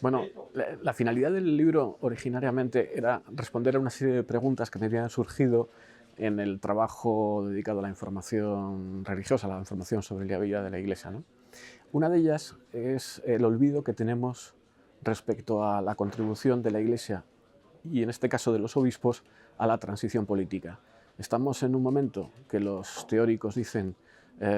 Bueno, la finalidad del libro originariamente era responder a una serie de preguntas que me habían surgido en el trabajo dedicado a la información religiosa, a la información sobre la vida de la Iglesia, ¿no? Una de ellas es el olvido que tenemos respecto a la contribución de la Iglesia y en este caso de los obispos a la transición política. Estamos en un momento que los teóricos dicen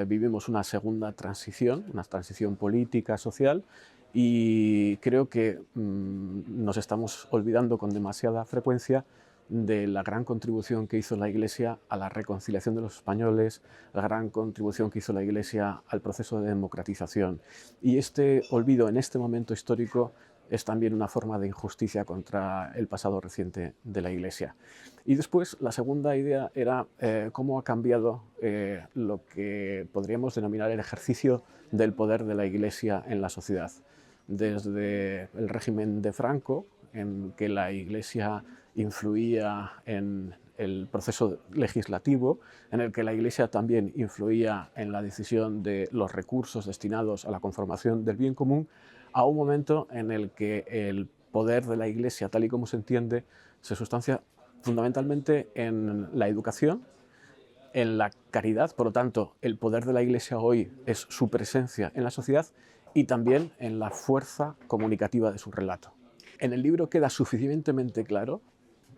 vivimos una segunda transición, una transición política, social, y creo que nos estamos olvidando con demasiada frecuencia de la gran contribución que hizo la Iglesia a la reconciliación de los españoles, la gran contribución que hizo la Iglesia al proceso de democratización. Y este olvido en este momento histórico es también una forma de injusticia contra el pasado reciente de la Iglesia. Y después, la segunda idea era cómo ha cambiado lo que podríamos denominar el ejercicio del poder de la Iglesia en la sociedad. Desde el régimen de Franco, en que la Iglesia influía en el proceso legislativo, en el que la Iglesia también influía en la decisión de los recursos destinados a la conformación del bien común, a un momento en el que el poder de la Iglesia, tal y como se entiende, se sustancia fundamentalmente en la educación, en la caridad. Por lo tanto, el poder de la Iglesia hoy es su presencia en la sociedad y también en la fuerza comunicativa de su relato. En el libro queda suficientemente claro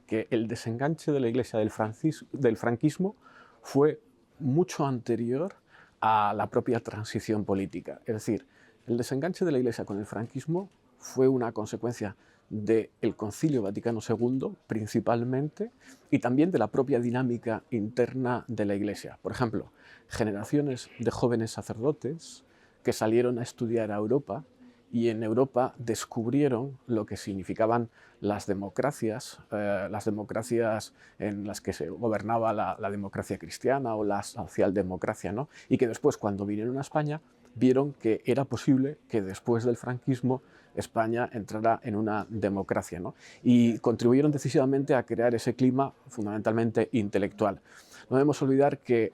que el desenganche de la Iglesia del franquismo fue mucho anterior a la propia transición política. Es decir, el desenganche de la Iglesia con el franquismo fue una consecuencia del Concilio Vaticano II, principalmente, y también de la propia dinámica interna de la Iglesia. Por ejemplo, generaciones de jóvenes sacerdotes que salieron a estudiar a Europa y en Europa descubrieron lo que significaban las democracias en las que se gobernaba la democracia cristiana o la socialdemocracia, ¿no? Y que después, cuando vinieron a España, vieron que era posible que después del franquismo España entrara en una democracia, ¿no? Y contribuyeron decisivamente a crear ese clima fundamentalmente intelectual. No debemos olvidar que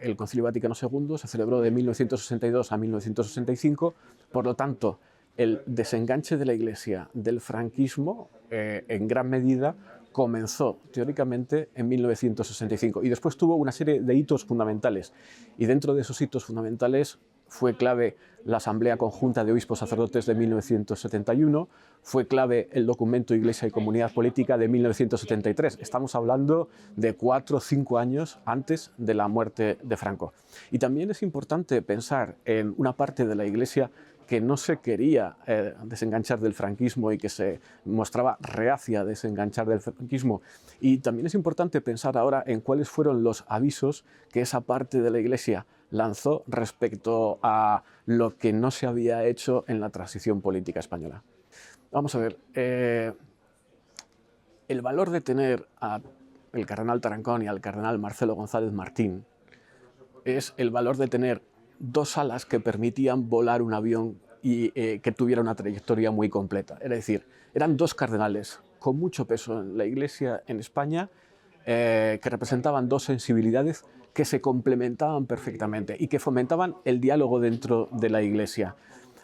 el Concilio Vaticano II se celebró de 1962 a 1965, por lo tanto, el desenganche de la Iglesia del franquismo, en gran medida, comenzó teóricamente en 1965 y después tuvo una serie de hitos fundamentales. Y dentro de esos hitos fundamentales fue clave la Asamblea Conjunta de Obispos Sacerdotes de 1971, fue clave el documento Iglesia y Comunidad Política de 1973. Estamos hablando de 4 o 5 años antes de la muerte de Franco. Y también es importante pensar en una parte de la Iglesia que no se quería desenganchar del franquismo y que se mostraba reacia a desenganchar del franquismo. Y también es importante pensar ahora en cuáles fueron los avisos que esa parte de la Iglesia lanzó respecto a lo que no se había hecho en la transición política española. Vamos a ver, el valor de tener al cardenal Tarancón y al cardenal Marcelo González Martín es el valor de tener dos alas que permitían volar un avión y que tuviera una trayectoria muy completa. Es decir, eran dos cardenales con mucho peso en la Iglesia en España, que representaban dos sensibilidades que se complementaban perfectamente y que fomentaban el diálogo dentro de la Iglesia.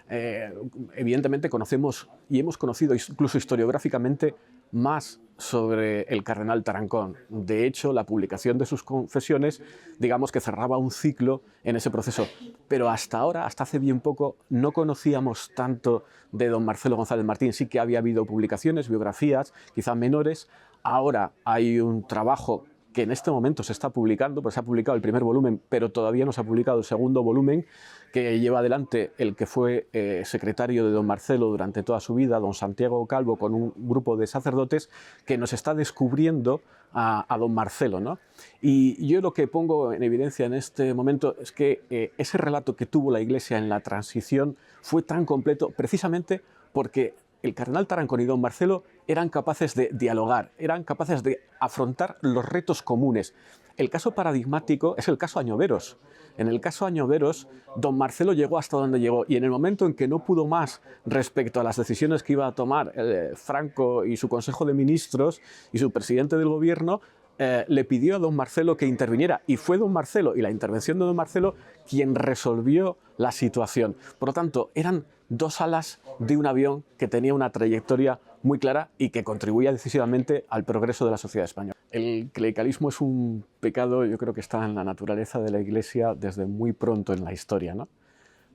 Evidentemente conocemos y hemos conocido incluso historiográficamente más sobre el cardenal Tarancón. De hecho, la publicación de sus confesiones, digamos que cerraba un ciclo en ese proceso. Pero hasta ahora, hasta hace bien poco, no conocíamos tanto de don Marcelo González Martín. Sí que había habido publicaciones, biografías, quizá menores. Ahora hay un trabajo que en este momento se está publicando, pues se ha publicado el primer volumen, pero todavía no se ha publicado el segundo volumen, que lleva adelante el que fue secretario de don Marcelo durante toda su vida, don Santiago Calvo, con un grupo de sacerdotes que nos está descubriendo a don Marcelo, ¿no? Y yo lo que pongo en evidencia en este momento es que ese relato que tuvo la Iglesia en la transición fue tan completo precisamente porque el cardenal Tarancón y don Marcelo eran capaces de dialogar, eran capaces de afrontar los retos comunes. El caso paradigmático es el caso Añoveros. En el caso Añoveros, don Marcelo llegó hasta donde llegó y en el momento en que no pudo más respecto a las decisiones que iba a tomar Franco y su Consejo de Ministros y su presidente del gobierno, le pidió a don Marcelo que interviniera, y fue don Marcelo y la intervención de don Marcelo quien resolvió la situación. Por lo tanto, eran dos alas de un avión que tenía una trayectoria muy clara y que contribuía decisivamente al progreso de la sociedad española. El clericalismo es un pecado, yo creo que está en la naturaleza de la Iglesia desde muy pronto en la historia, ¿no?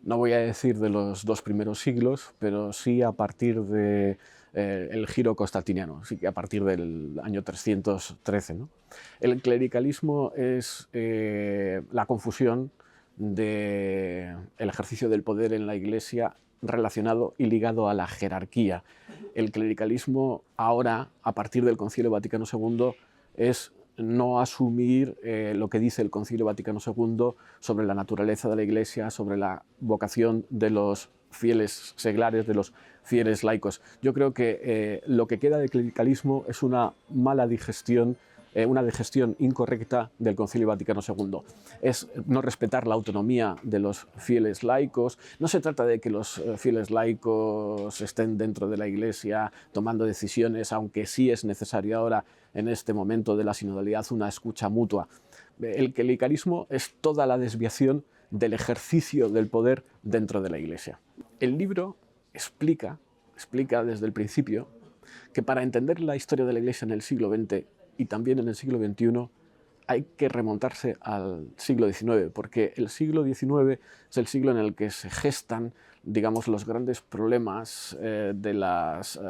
No voy a decir de los 2 primeros siglos, pero sí a partir de el giro constantiniano, sí que a partir del año 313, ¿no? El clericalismo es la confusión del ejercicio del poder en la Iglesia relacionado y ligado a la jerarquía. El clericalismo ahora, a partir del Concilio Vaticano II, es no asumir lo que dice el Concilio Vaticano II sobre la naturaleza de la Iglesia, sobre la vocación de los fieles seglares, de los fieles laicos. Yo creo que lo que queda de clericalismo es una mala digestión, una digestión incorrecta del Concilio Vaticano II. Es no respetar la autonomía de los fieles laicos. No se trata de que los fieles laicos estén dentro de la Iglesia tomando decisiones, aunque sí es necesario ahora, en este momento de la sinodalidad, una escucha mutua. El clericalismo es toda la desviación del ejercicio del poder dentro de la Iglesia. El libro explica desde el principio que para entender la historia de la Iglesia en el siglo XX y también en el siglo XXI hay que remontarse al siglo XIX, porque el siglo XIX es el siglo en el que se gestan, digamos, los grandes problemas de las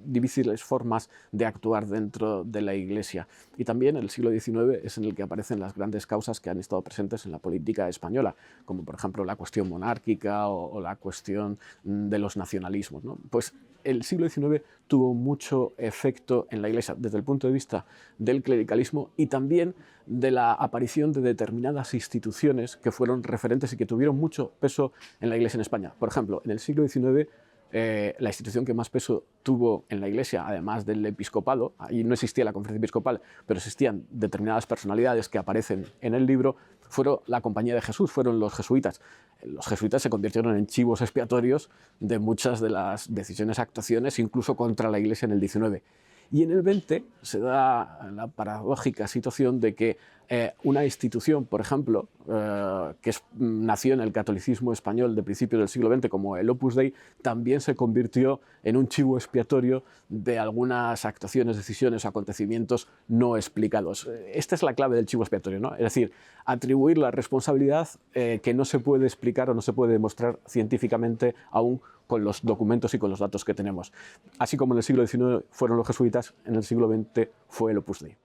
difíciles formas de actuar dentro de la Iglesia. Y también el siglo XIX es en el que aparecen las grandes causas que han estado presentes en la política española, como por ejemplo la cuestión monárquica o la cuestión de los nacionalismos, ¿no? Pues el siglo XIX tuvo mucho efecto en la Iglesia desde el punto de vista del clericalismo y también de la aparición de determinadas instituciones que fueron referentes y que tuvieron mucho peso en la Iglesia en España. Por ejemplo, en el siglo XIX la institución que más peso tuvo en la Iglesia, además del episcopado, ahí no existía la conferencia episcopal, pero existían determinadas personalidades que aparecen en el libro, fueron la Compañía de Jesús, fueron los jesuitas. Los jesuitas se convirtieron en chivos expiatorios de muchas de las decisiones, actuaciones, incluso contra la Iglesia en el XIX. Y en el XX se da la paradójica situación de que una institución, por ejemplo, que nació en el catolicismo español de principios del siglo XX, como el Opus Dei, también se convirtió en un chivo expiatorio de algunas actuaciones, decisiones o acontecimientos no explicados. Esta es la clave del chivo expiatorio, ¿no? Es decir, atribuir la responsabilidad que no se puede explicar o no se puede demostrar científicamente aún con los documentos y con los datos que tenemos. Así como en el siglo XIX fueron los jesuitas, en el siglo XX fue el Opus Dei.